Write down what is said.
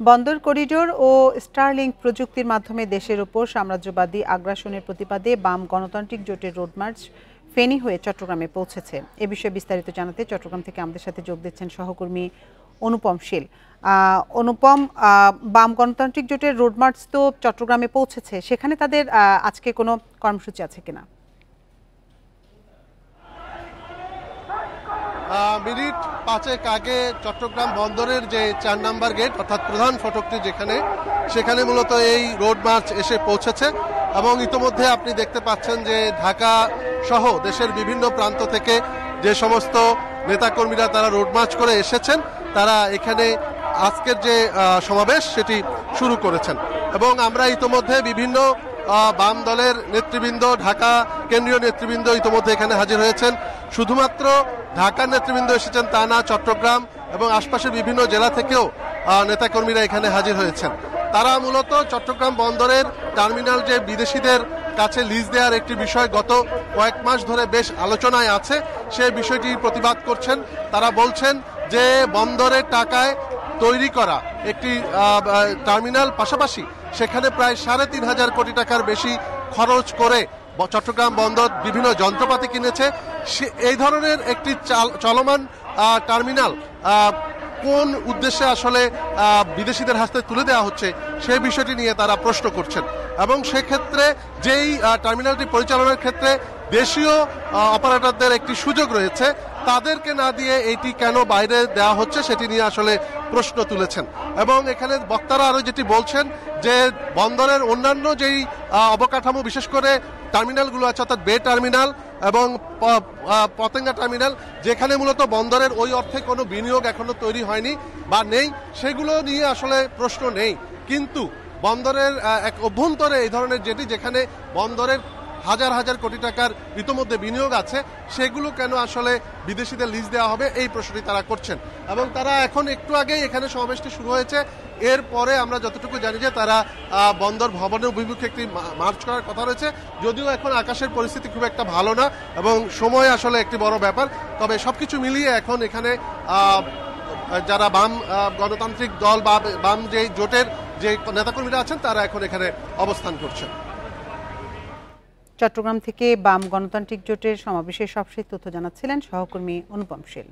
বন্দর করিডোর ও স্টারলিংক প্রযুক্তির মাধ্যমে দেশের উপর সাম্রাজ্যবাদী আগ্রাসনের প্রতিবাদে বাম গণতান্ত্রিক জোটের রোড মার্চ ফেনী হয়ে চট্টগ্রামে পৌঁছেছে। এ বিষয়ে বিস্তারিত জানাতে চট্টগ্রাম থেকে আমাদের সাথে যোগ দিচ্ছেন সহকর্মী অনুপম শীল। অনুপম, বাম গণতান্ত্রিক জোটের রোড মার্চ তো চট্টগ্রামে পৌঁছেছে, সেখানে তাদের আজকে কোনো কর্মসূচি আছে কিনা? মিনিট 5 আগে চট্টগ্রাম বন্দরের যে 4 নম্বর গেট অর্থাৎ প্রধান ফটকটি সেখানে মূলত এই রোড মার্চ এসে পৌঁছেছে এবং ইতোমধ্যে আপনি দেখতে পাচ্ছেন যে ঢাকা সহ দেশের বিভিন্ন প্রান্ত থেকে যে সমস্ত নেতাকর্মীরা তারা রোড মার্চ করে এসেছেন, তারা এখানে আজকের যে সমাবেশ সেটি শুরু করেছেন এবং আমরা ইতোমধ্যে বিভিন্ন বাম দলের নেতৃবৃন্দ, ঢাকা কেন্দ্রীয় নেতৃবৃন্দ ইতোমধ্যে এখানে হাজির হয়েছেন। শুধুমাত্র ঢাকার নেতৃবৃন্দ এসেছেন তা না, চট্টগ্রাম এবং আশপাশের বিভিন্ন জেলা থেকেও নেতাকর্মীরা এখানে হাজির হয়েছেন। তারা মূলত চট্টগ্রাম বন্দরের টার্মিনাল যে বিদেশিদের কাছে লিজ দেওয়ার একটি বিষয় গত কয়েক মাস ধরে বেশ আলোচনায় আছে, সেই বিষয়টি প্রতিবাদ করছেন। তারা বলছেন যে বন্দরের টাকায় তৈরি করা একটি টার্মিনাল, পাশাপাশি সেখানে প্রায় 3,500 কোটি টাকার বেশি খরচ করে চট্টগ্রাম বন্দর বিভিন্ন যন্ত্রপাতি কিনেছে। এই ধরনের একটি চলমান টার্মিনাল কোন উদ্দেশ্যে আসলে বিদেশিদের হাতে তুলে দেওয়া হচ্ছে সেই বিষয়টি নিয়ে তারা প্রশ্ন করছেন এবং সেক্ষেত্রে যেই টার্মিনালটি পরিচালনার ক্ষেত্রে দেশীয় অপারেটরদের একটি সুযোগ রয়েছে, তাদেরকে না দিয়ে এইটি কেন বাইরে দেওয়া হচ্ছে সেটি নিয়ে আসলে প্রশ্ন তুলেছেন। এবং এখানে বক্তারা আরো যেটি বলছেন যে বন্দরের অন্যান্য যেই অবকাঠামো, বিশেষ করে টার্মিনালগুলো আছে অর্থাৎ বে টার্মিনাল এবং পতেঙ্গা টার্মিনাল, যেখানে মূলত বন্দরের ওই অর্থে কোনো বিনিয়োগ এখনো তৈরি হয়নি বা নেই, সেগুলো নিয়ে আসলে প্রশ্ন নেই। কিন্তু বন্দরের এক অভ্যন্তরে এই ধরনের যেখানে বন্দরের হাজার হাজার কোটি টাকার ইতোমধ্যে বিনিয়োগ আছে, সেগুলো কেন আসলে বিদেশিদের লিজ দেওয়া হবে, এই প্রশ্নটি তারা করছেন। এবং তারা এখন একটু আগেই এখানে সমাবেশটি শুরু হয়েছে, এরপরে আমরা যতটুকু জানি যে তারা বন্দর ভবনের অভিমুখে একটি মার্চ করার কথা রয়েছে। যদিও এখন আকাশের পরিস্থিতি খুব একটা ভালো না এবং সময় আসলে একটি বড় ব্যাপার, তবে সবকিছু মিলিয়ে এখন এখানে যারা বাম গণতান্ত্রিক দল বা বাম যে জোটের যে নেতাকর্মীরা আছেন তারা এখন এখানে অবস্থান করছেন। চট্টগ্রাম থেকে বাম গণতান্ত্রিক জোটের সমাবেশের সবশেষ তথ্য জানাচ্ছিলেন সহকর্মী অনুপম শীল।